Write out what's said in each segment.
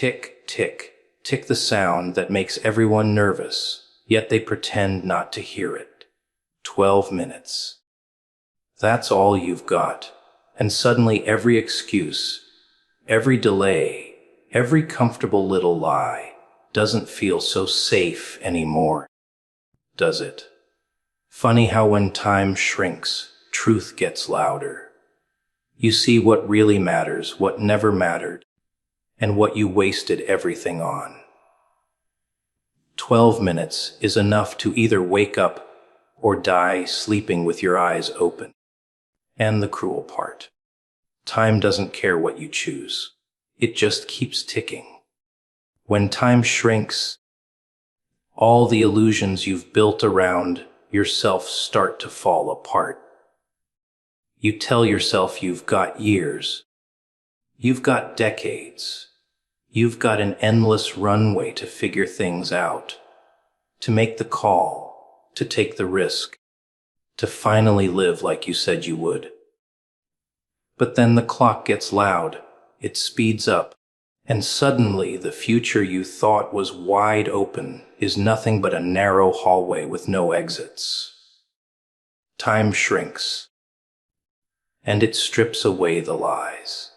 Tick, tick, tick, the sound that makes everyone nervous, yet they pretend not to hear it. 12 minutes. That's all you've got. And suddenly every excuse, every delay, every comfortable little lie doesn't feel so safe anymore, does it? Funny how when time shrinks, truth gets louder. You see what really matters, what never mattered, and what you wasted everything on. 12 minutes is enough to either wake up or die sleeping with your eyes open. And the cruel part, time doesn't care what you choose. It just keeps ticking. When time shrinks, all the illusions you've built around yourself start to fall apart. You tell yourself you've got years. You've got decades. You've got an endless runway to figure things out, to make the call, to take the risk, to finally live like you said you would. But then the clock gets loud, it speeds up, and suddenly the future you thought was wide open is nothing but a narrow hallway with no exits. Time shrinks, and it strips away the lies.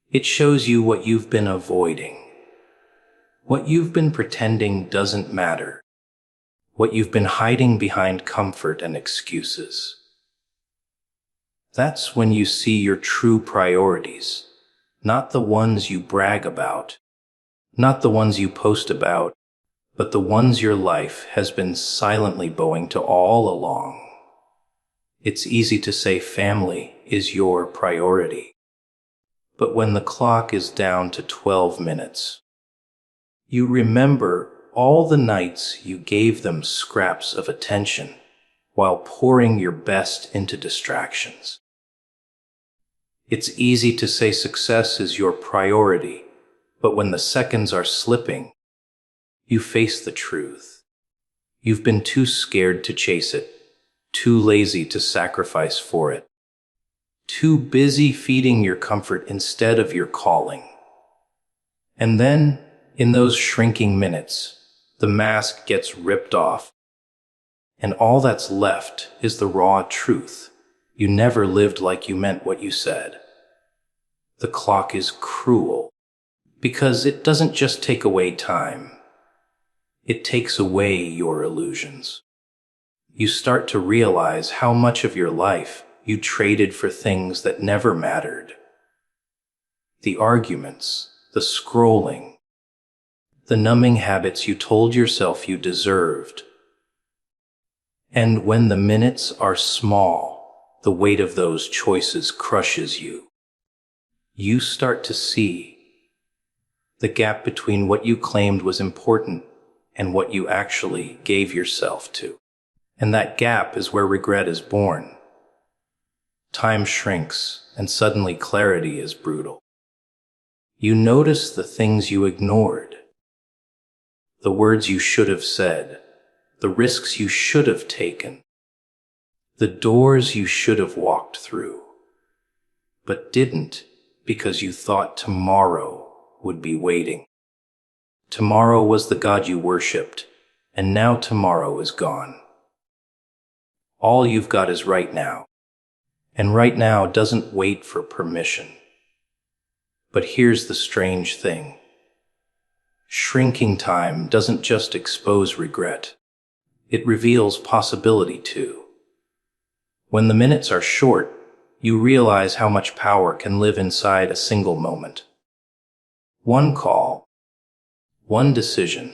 It shows you what you've been avoiding, what you've been pretending doesn't matter, what you've been hiding behind comfort and excuses. That's when you see your true priorities, not the ones you brag about, not the ones you post about, but the ones your life has been silently bowing to all along. It's easy to say family is your priority. But when the clock is down to 12 minutes, you remember all the nights you gave them scraps of attention while pouring your best into distractions. It's easy to say success is your priority, but when the seconds are slipping, you face the truth. You've been too scared to chase it, too lazy to sacrifice for it, too busy feeding your comfort instead of your calling. And then, in those shrinking minutes, the mask gets ripped off, and all that's left is the raw truth. You never lived like you meant what you said. The clock is cruel, because it doesn't just take away time. It takes away your illusions. You start to realize how much of your life you traded for things that never mattered. The arguments, the scrolling, the numbing habits you told yourself you deserved. And when the minutes are small, the weight of those choices crushes you. You start to see the gap between what you claimed was important and what you actually gave yourself to. And that gap is where regret is born. Time shrinks, and suddenly clarity is brutal. You notice the things you ignored, the words you should have said, the risks you should have taken, the doors you should have walked through, but didn't because you thought tomorrow would be waiting. Tomorrow was the God you worshipped, and now tomorrow is gone. All you've got is right now, and right now doesn't wait for permission. But here's the strange thing. Shrinking time doesn't just expose regret. It reveals possibility too. When the minutes are short, you realize how much power can live inside a single moment. One call, one decision,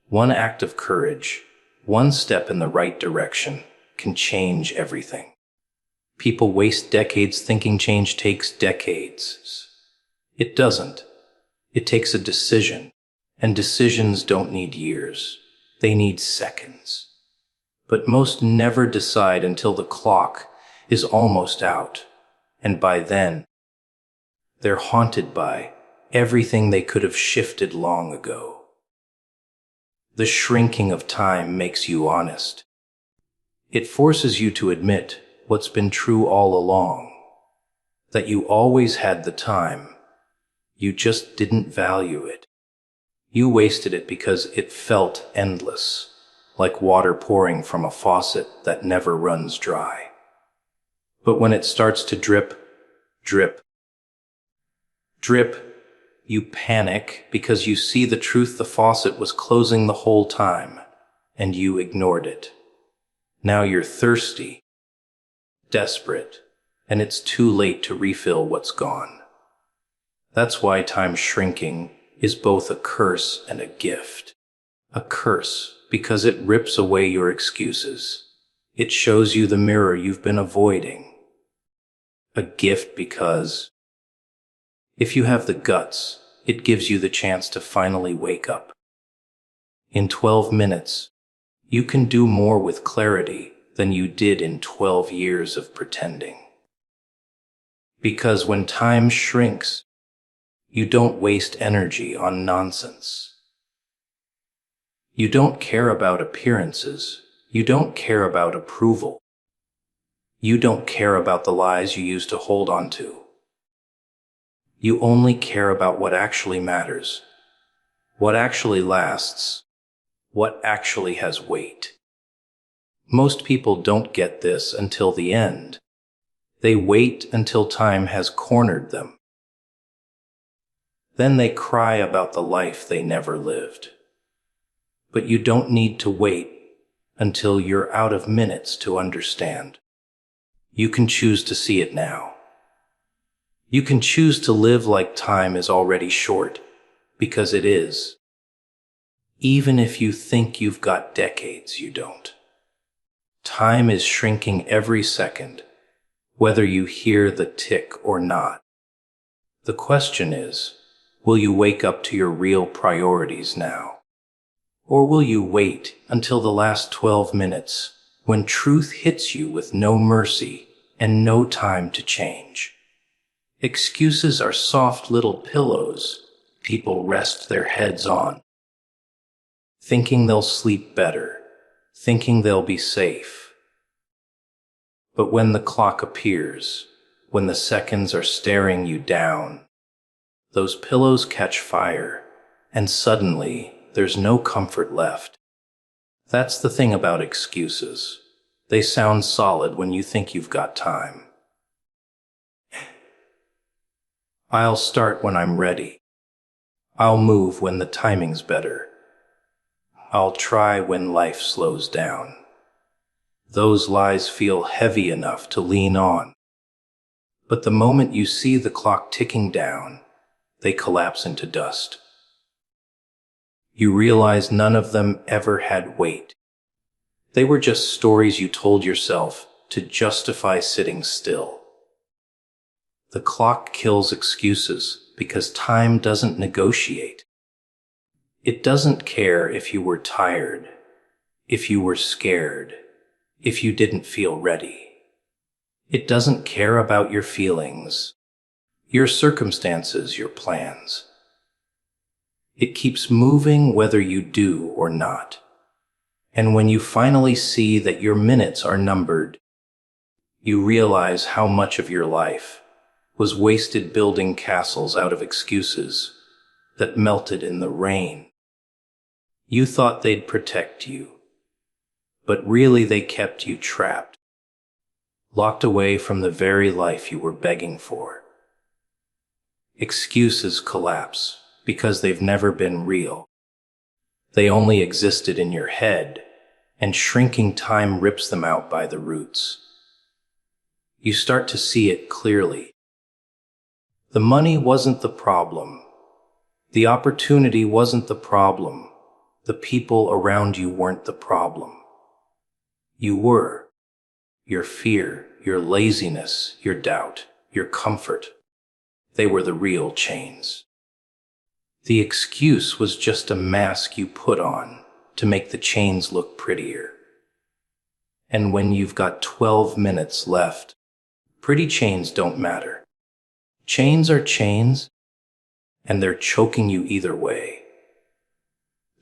one act of courage, one step in the right direction can change everything. People waste decades thinking change takes decades. It doesn't. It takes a decision, and decisions don't need years. They need seconds. But most never decide until the clock is almost out, and by then, they're haunted by everything they could have shifted long ago. The shrinking of time makes you honest. It forces you to admit what's been true all along, that you always had the time. You just didn't value it. You wasted it because it felt endless, like water pouring from a faucet that never runs dry. But when it starts to drip, drip, drip, you panic because you see the truth the faucet was closing the whole time, and you ignored it. Now you're thirsty, desperate, and it's too late to refill what's gone. That's why time shrinking is both a curse and a gift. A curse because it rips away your excuses. It shows you the mirror you've been avoiding. A gift because, if you have the guts, it gives you the chance to finally wake up. In 12 minutes, you can do more with clarity than you did in 12 years of pretending. Because when time shrinks, you don't waste energy on nonsense. You don't care about appearances. You don't care about approval. You don't care about the lies you used to hold on to. You only care about what actually matters, what actually lasts, what actually has weight. Most people don't get this until the end. They wait until time has cornered them. Then they cry about the life they never lived. But you don't need to wait until you're out of minutes to understand. You can choose to see it now. You can choose to live like time is already short, because it is. Even if you think you've got decades, you don't. Time is shrinking every second, whether you hear the tick or not. The question is, will you wake up to your real priorities now? Or will you wait until the last 12 minutes, when truth hits you with no mercy and no time to change? Excuses are soft little pillows people rest their heads on, thinking they'll sleep better, thinking they'll be safe. But when the clock appears, when the seconds are staring you down, those pillows catch fire, and suddenly there's no comfort left. That's the thing about excuses. They sound solid when you think you've got time. I'll start when I'm ready. I'll move when the timing's better. I'll try when life slows down. Those lies feel heavy enough to lean on. But the moment you see the clock ticking down, they collapse into dust. You realize none of them ever had weight. They were just stories you told yourself to justify sitting still. The clock kills excuses because time doesn't negotiate. It doesn't care if you were tired, if you were scared, if you didn't feel ready. It doesn't care about your feelings, your circumstances, your plans. It keeps moving whether you do or not. And when you finally see that your minutes are numbered, you realize how much of your life was wasted building castles out of excuses that melted in the rain. You thought they'd protect you, but really they kept you trapped, locked away from the very life you were begging for. Excuses collapse because they've never been real. They only existed in your head, and shrinking time rips them out by the roots. You start to see it clearly. The money wasn't the problem. The opportunity wasn't the problem. The people around you weren't the problem. You were. Your fear, your laziness, your doubt, your comfort. They were the real chains. The excuse was just a mask you put on to make the chains look prettier. And when you've got 12 minutes left, pretty chains don't matter. Chains are chains, and they're choking you either way.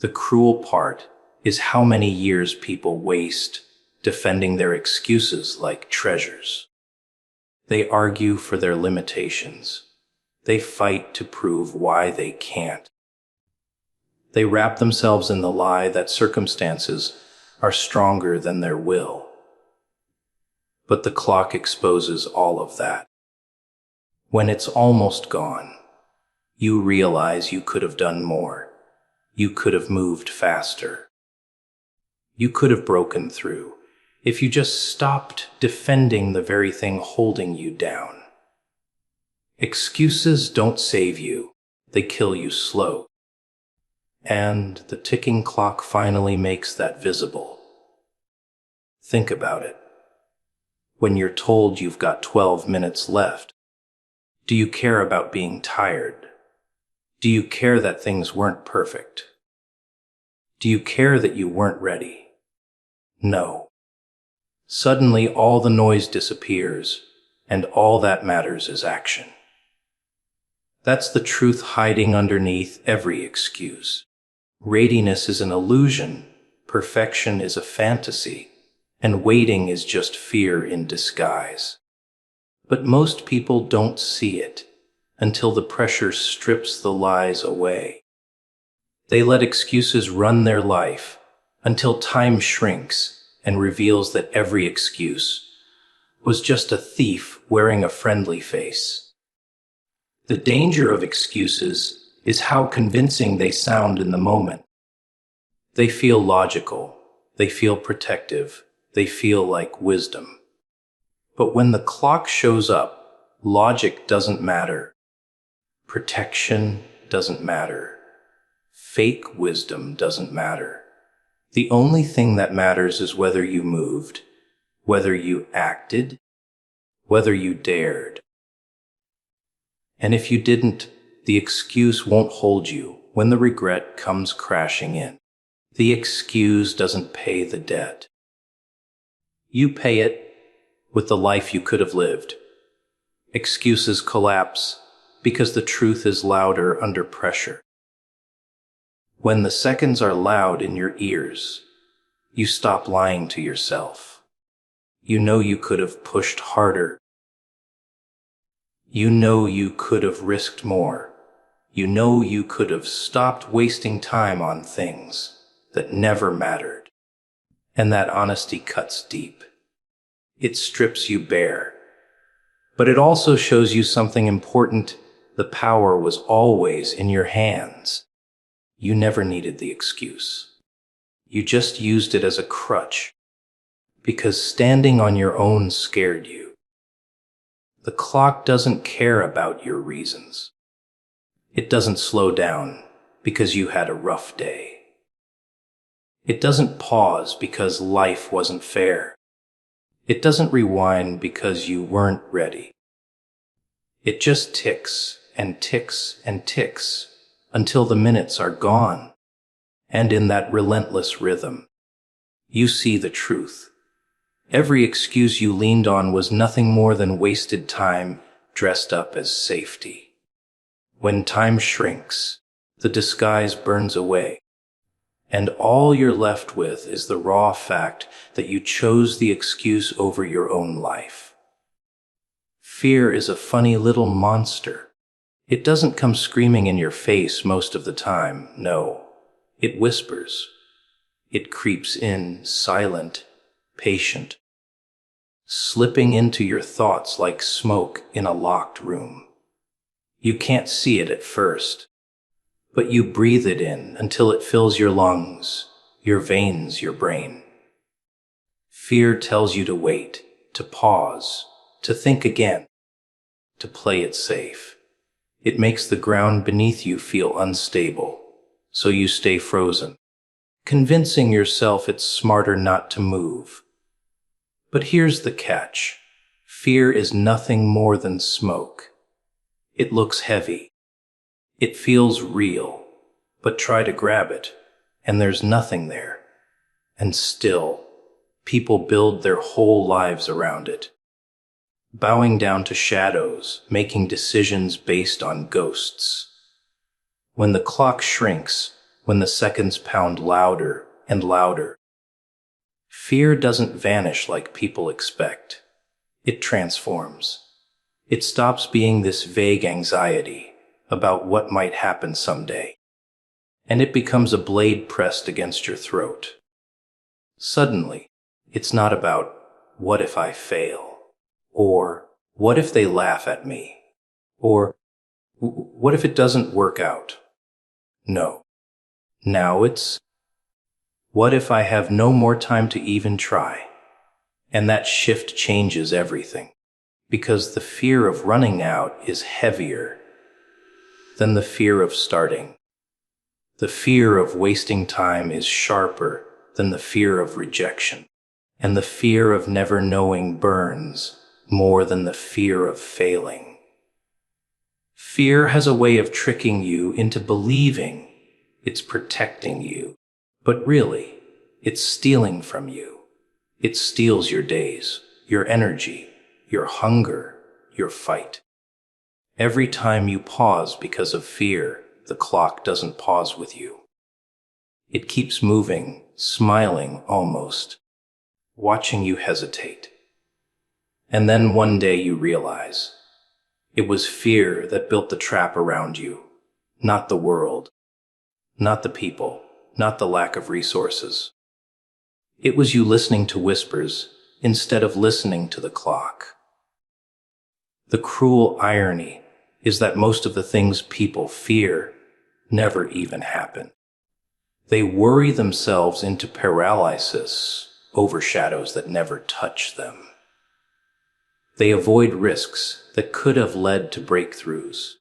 The cruel part is how many years people waste defending their excuses like treasures. They argue for their limitations. They fight to prove why they can't. They wrap themselves in the lie that circumstances are stronger than their will. But the clock exposes all of that. When it's almost gone, you realize you could have done more. You could have moved faster. You could have broken through if you just stopped defending the very thing holding you down. Excuses don't save you. They kill you slow. And the ticking clock finally makes that visible. Think about it. When you're told you've got 12 minutes left, do you care about being tired? Do you care that things weren't perfect? Do you care that you weren't ready? No. Suddenly all the noise disappears, and all that matters is action. That's the truth hiding underneath every excuse. Readiness is an illusion, perfection is a fantasy, and waiting is just fear in disguise. But most people don't see it until the pressure strips the lies away. They let excuses run their life until time shrinks and reveals that every excuse was just a thief wearing a friendly face. The danger of excuses is how convincing they sound in the moment. They feel logical, they feel protective, they feel like wisdom. But when the clock shows up, logic doesn't matter. Protection doesn't matter. Fake wisdom doesn't matter. The only thing that matters is whether you moved, whether you acted, whether you dared. And if you didn't, the excuse won't hold you when the regret comes crashing in. The excuse doesn't pay the debt. You pay it with the life you could have lived. Excuses collapse because the truth is louder under pressure. When the seconds are loud in your ears, you stop lying to yourself. You know you could have pushed harder. You know you could have risked more. You know you could have stopped wasting time on things that never mattered. And that honesty cuts deep. It strips you bare. But it also shows you something important. The power was always in your hands. You never needed the excuse. You just used it as a crutch because standing on your own scared you. The clock doesn't care about your reasons. It doesn't slow down because you had a rough day. It doesn't pause because life wasn't fair. It doesn't rewind because you weren't ready. It just ticks and ticks and ticks until the minutes are gone. And in that relentless rhythm, you see the truth. Every excuse you leaned on was nothing more than wasted time dressed up as safety. When time shrinks, the disguise burns away, and all you're left with is the raw fact that you chose the excuse over your own life. Fear is a funny little monster. It doesn't come screaming in your face most of the time, no. It whispers. It creeps in, silent, patient, slipping into your thoughts like smoke in a locked room. You can't see it at first, but you breathe it in until it fills your lungs, your veins, your brain. Fear tells you to wait, to pause, to think again, to play it safe. It makes the ground beneath you feel unstable, so you stay frozen, convincing yourself it's smarter not to move. But here's the catch. Fear is nothing more than smoke. It looks heavy. It feels real, but try to grab it, and there's nothing there. And still, people build their whole lives around it, bowing down to shadows, making decisions based on ghosts. When the clock shrinks, when the seconds pound louder and louder, fear doesn't vanish like people expect. It transforms. It stops being this vague anxiety about what might happen someday, and it becomes a blade pressed against your throat. Suddenly, it's not about what if I fail, or what if they laugh at me, or what if it doesn't work out? No. Now it's, what if I have no more time to even try? And that shift changes everything, because the fear of running out is heavier than the fear of starting. The fear of wasting time is sharper than the fear of rejection, and the fear of never knowing burns more than the fear of failing. Fear has a way of tricking you into believing it's protecting you, but really, it's stealing from you. It steals your days, your energy, your hunger, your fight. Every time you pause because of fear, the clock doesn't pause with you. It keeps moving, smiling almost, watching you hesitate. And then one day you realize it was fear that built the trap around you, not the world, not the people, not the lack of resources. It was you listening to whispers instead of listening to the clock. The cruel irony is that most of the things people fear never even happen. They worry themselves into paralysis over shadows that never touch them. They avoid risks that could have led to breakthroughs.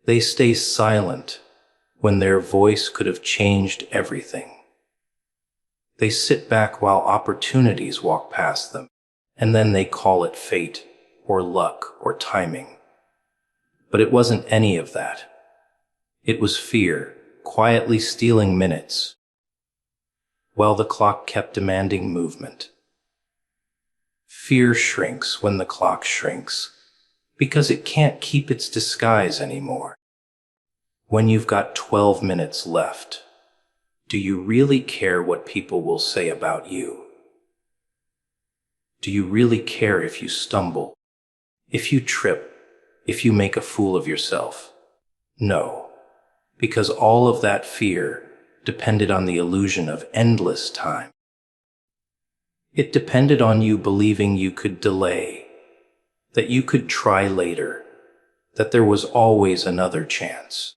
They stay silent when their voice could have changed everything. They sit back while opportunities walk past them, and then they call it fate or luck or timing. But it wasn't any of that. It was fear, quietly stealing minutes, while the clock kept demanding movement. Fear shrinks when the clock shrinks, because it can't keep its disguise anymore. When you've got 12 minutes left, do you really care what people will say about you? Do you really care if you stumble, if you trip, if you make a fool of yourself? No, because all of that fear depended on the illusion of endless time. It depended on you believing you could delay, that you could try later, that there was always another chance.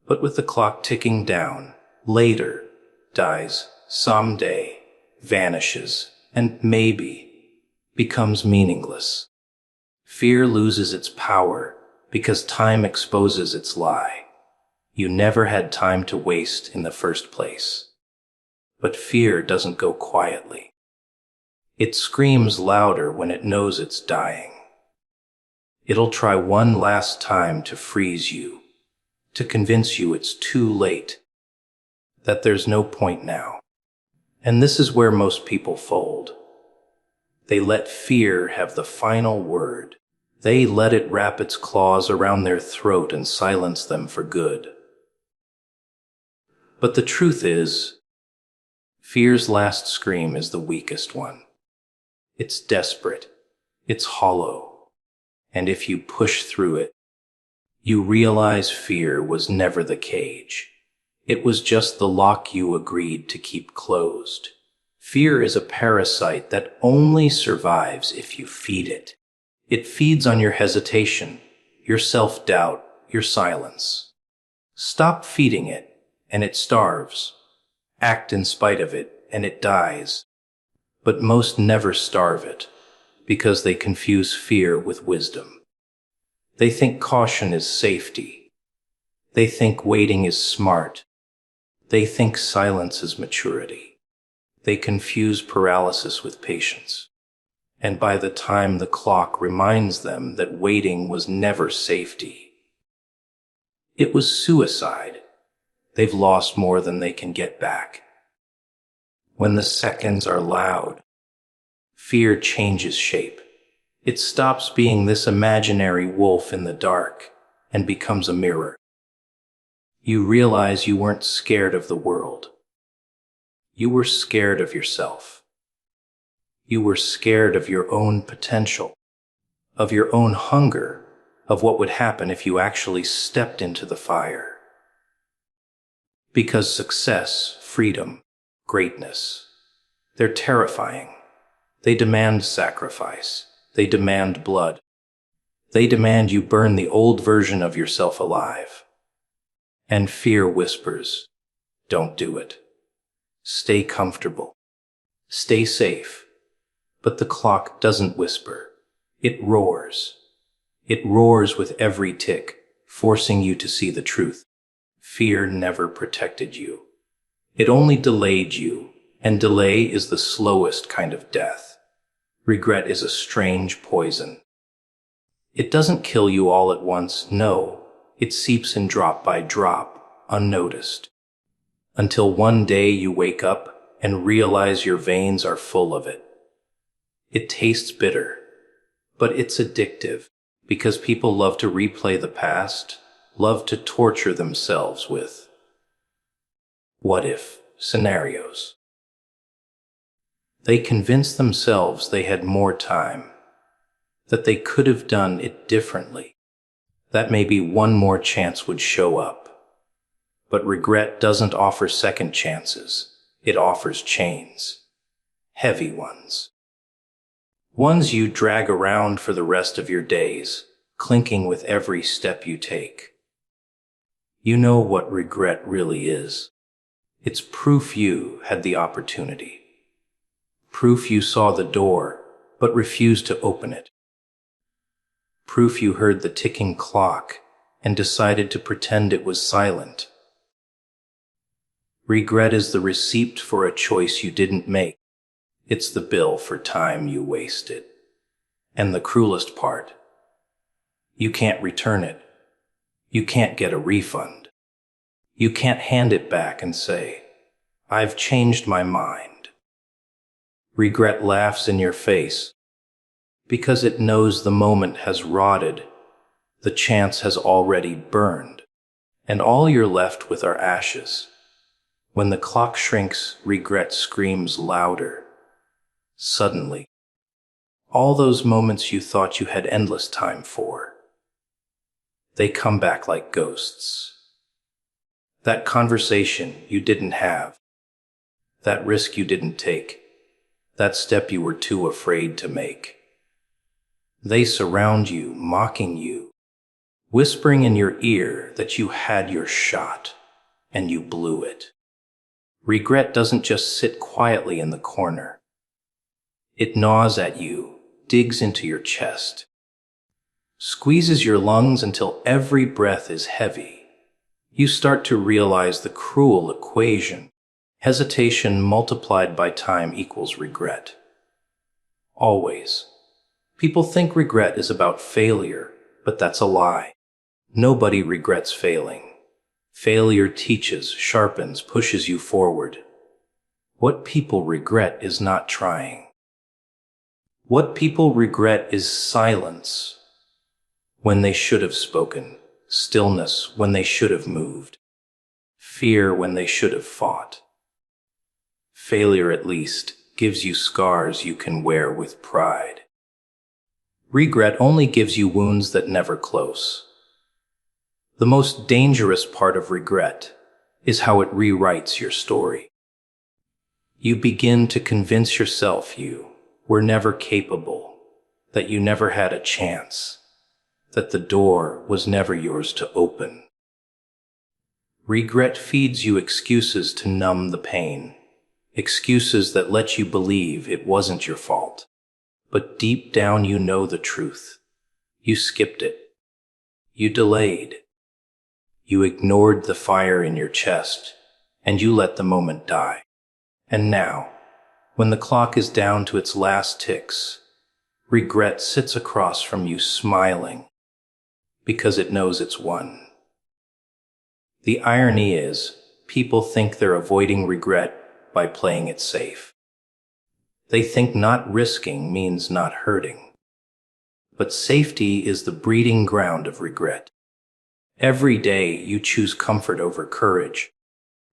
But with the clock ticking down, later dies, someday vanishes, and maybe becomes meaningless. Fear loses its power because time exposes its lie. You never had time to waste in the first place. But fear doesn't go quietly. It screams louder when it knows it's dying. It'll try one last time to freeze you, to convince you it's too late, that there's no point now. And this is where most people fold. They let fear have the final word. They let it wrap its claws around their throat and silence them for good. But the truth is, fear's last scream is the weakest one. It's desperate, it's hollow, and if you push through it, you realize fear was never the cage. It was just the lock you agreed to keep closed. Fear is a parasite that only survives if you feed it. It feeds on your hesitation, your self-doubt, your silence. Stop feeding it, and it starves. Act in spite of it, and it dies. But most never starve it, because they confuse fear with wisdom. They think caution is safety. They think waiting is smart. They think silence is maturity. They confuse paralysis with patience. And by the time the clock reminds them that waiting was never safety, it was suicide, they've lost more than they can get back. When the seconds are loud, fear changes shape. It stops being this imaginary wolf in the dark and becomes a mirror. You realize you weren't scared of the world. You were scared of yourself. You were scared of your own potential, of your own hunger, of what would happen if you actually stepped into the fire. Because success, freedom, greatness, they're terrifying. They demand sacrifice. They demand blood. They demand you burn the old version of yourself alive. And fear whispers, don't do it. Stay comfortable. Stay safe. But the clock doesn't whisper. It roars. It roars with every tick, forcing you to see the truth. Fear never protected you. It only delayed you, and delay is the slowest kind of death. Regret is a strange poison. It doesn't kill you all at once, no. It seeps in drop by drop, unnoticed. Until one day you wake up and realize your veins are full of it. It tastes bitter, but it's addictive because people love to replay the past, love to torture themselves with what-if scenarios. They convince themselves they had more time, that they could have done it differently, that maybe one more chance would show up. But regret doesn't offer second chances. It offers chains. Heavy ones. Ones you drag around for the rest of your days, clinking with every step you take. You know what regret really is. It's proof you had the opportunity. Proof you saw the door, but refused to open it. Proof you heard the ticking clock and decided to pretend it was silent. Regret is the receipt for a choice you didn't make. It's the bill for time you wasted. And the cruelest part, you can't return it. You can't get a refund. You can't hand it back and say, I've changed my mind. Regret laughs in your face because it knows the moment has rotted, the chance has already burned, and all you're left with are ashes. When the clock shrinks, regret screams louder. Suddenly, all those moments you thought you had endless time for, they come back like ghosts. That conversation you didn't have, that risk you didn't take, that step you were too afraid to make. They surround you, mocking you, whispering in your ear that you had your shot, and you blew it. Regret doesn't just sit quietly in the corner. It gnaws at you, digs into your chest, squeezes your lungs until every breath is heavy. You start to realize the cruel equation. Hesitation multiplied by time equals regret. Always. People think regret is about failure, but that's a lie. Nobody regrets failing. Failure teaches, sharpens, pushes you forward. What people regret is not trying. What people regret is silence when they should have spoken, stillness when they should have moved, fear when they should have fought. Failure, at least, gives you scars you can wear with pride. Regret only gives you wounds that never close. The most dangerous part of regret is how it rewrites your story. You begin to convince yourself you were never capable, that you never had a chance, that the door was never yours to open. Regret feeds you excuses to numb the pain. Excuses that let you believe it wasn't your fault. But deep down you know the truth. You skipped it. You delayed. You ignored the fire in your chest, and you let the moment die. And now, when the clock is down to its last ticks, regret sits across from you smiling, because it knows it's won. The irony is, people think they're avoiding regret by playing it safe. They think not risking means not hurting. But safety is the breeding ground of regret. Every day you choose comfort over courage.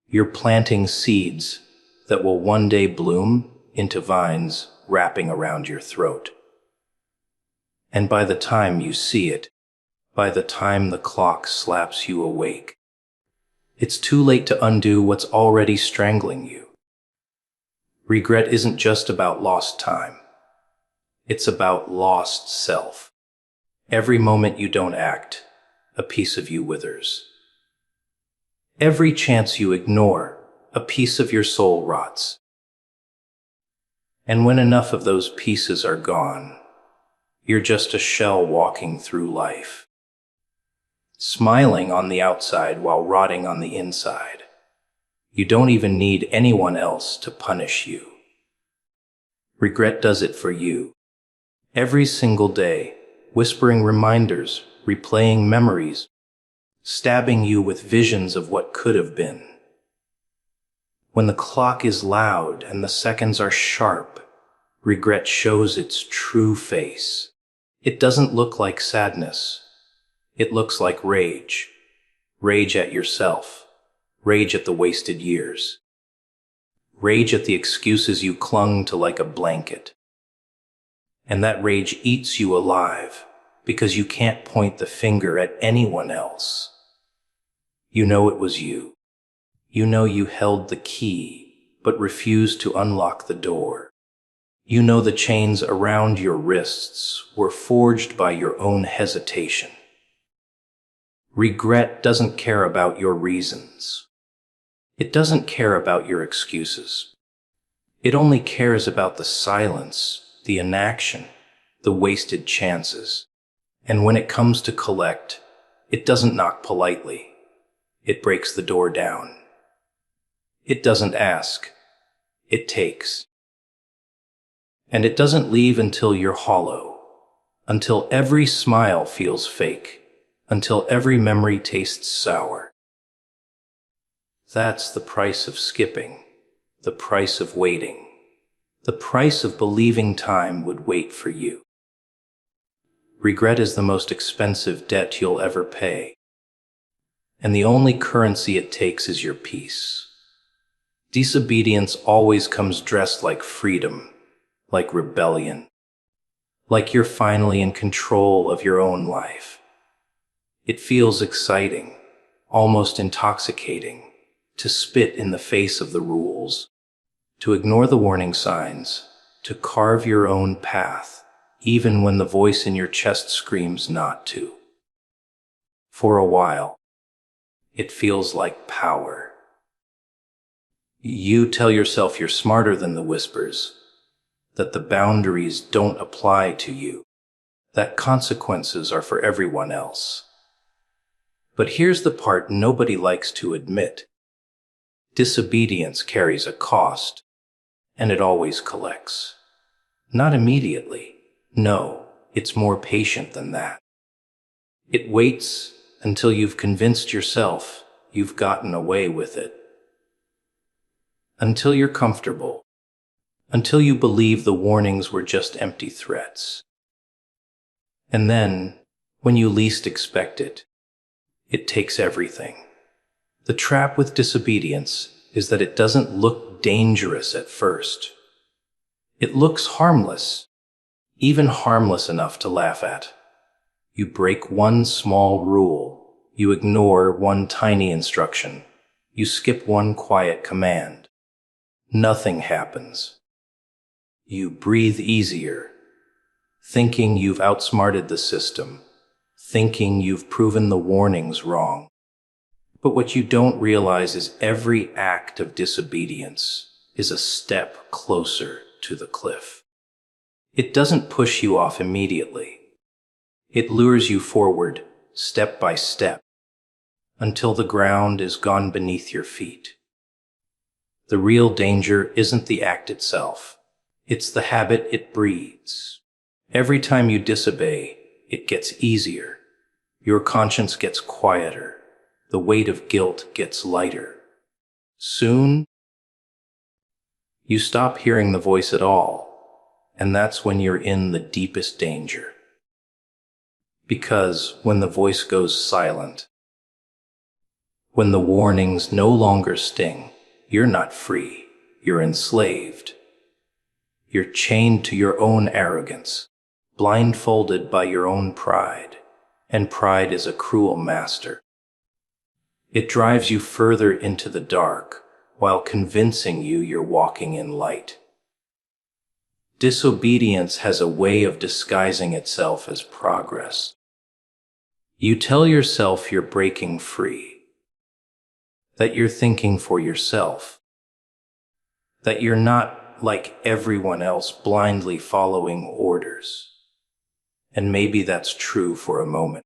You're planting seeds that will one day bloom into vines wrapping around your throat. And by the time you see it, by the time the clock slaps you awake, it's too late to undo what's already strangling you. Regret isn't just about lost time. It's about lost self. Every moment you don't act, a piece of you withers. Every chance you ignore, a piece of your soul rots. And when enough of those pieces are gone, you're just a shell walking through life, smiling on the outside while rotting on the inside. You don't even need anyone else to punish you. Regret does it for you. Every single day, whispering reminders, replaying memories, stabbing you with visions of what could have been. When the clock is loud and the seconds are sharp, regret shows its true face. It doesn't look like sadness. It looks like rage. Rage at yourself. Rage at the wasted years. Rage at the excuses you clung to like a blanket. And that rage eats you alive because you can't point the finger at anyone else. You know it was you. You know you held the key, but refused to unlock the door. You know the chains around your wrists were forged by your own hesitation. Regret doesn't care about your reasons. It doesn't care about your excuses. It only cares about the silence, the inaction, the wasted chances. And when it comes to collect, it doesn't knock politely. It breaks the door down. It doesn't ask. It takes. And it doesn't leave until you're hollow, until every smile feels fake, until every memory tastes sour. That's the price of skipping, the price of waiting, the price of believing time would wait for you. Regret is the most expensive debt you'll ever pay, and the only currency it takes is your peace. Disobedience always comes dressed like freedom, like rebellion, like you're finally in control of your own life. It feels exciting, almost intoxicating, to spit in the face of the rules, to ignore the warning signs, to carve your own path, even when the voice in your chest screams not to. For a while, it feels like power. You tell yourself you're smarter than the whispers, that the boundaries don't apply to you, that consequences are for everyone else. But here's the part nobody likes to admit. Disobedience carries a cost, and it always collects. Not immediately. No, it's more patient than that. It waits until you've convinced yourself you've gotten away with it. Until you're comfortable. Until you believe the warnings were just empty threats. And then, when you least expect it, it takes everything. The trap with disobedience is that it doesn't look dangerous at first. It looks harmless, even harmless enough to laugh at. You break one small rule, you ignore one tiny instruction, you skip one quiet command. Nothing happens. You breathe easier, thinking you've outsmarted the system, thinking you've proven the warnings wrong. But what you don't realize is every act of disobedience is a step closer to the cliff. It doesn't push you off immediately. It lures you forward, step by step, until the ground is gone beneath your feet. The real danger isn't the act itself. It's the habit it breeds. Every time you disobey, it gets easier. Your conscience gets quieter. The weight of guilt gets lighter. Soon, you stop hearing the voice at all, and that's when you're in the deepest danger. Because when the voice goes silent, when the warnings no longer sting, you're not free, you're enslaved. You're chained to your own arrogance, blindfolded by your own pride, and pride is a cruel master. It drives you further into the dark while convincing you you're walking in light. Disobedience has a way of disguising itself as progress. You tell yourself you're breaking free, that you're thinking for yourself, that you're not like everyone else blindly following orders. And maybe that's true for a moment.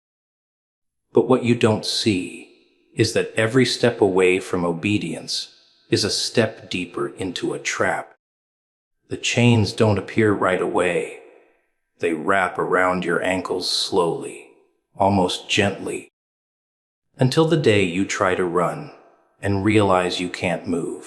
But what you don't see is that every step away from obedience is a step deeper into a trap. The chains don't appear right away. They wrap around your ankles slowly, almost gently, until the day you try to run and realize you can't move.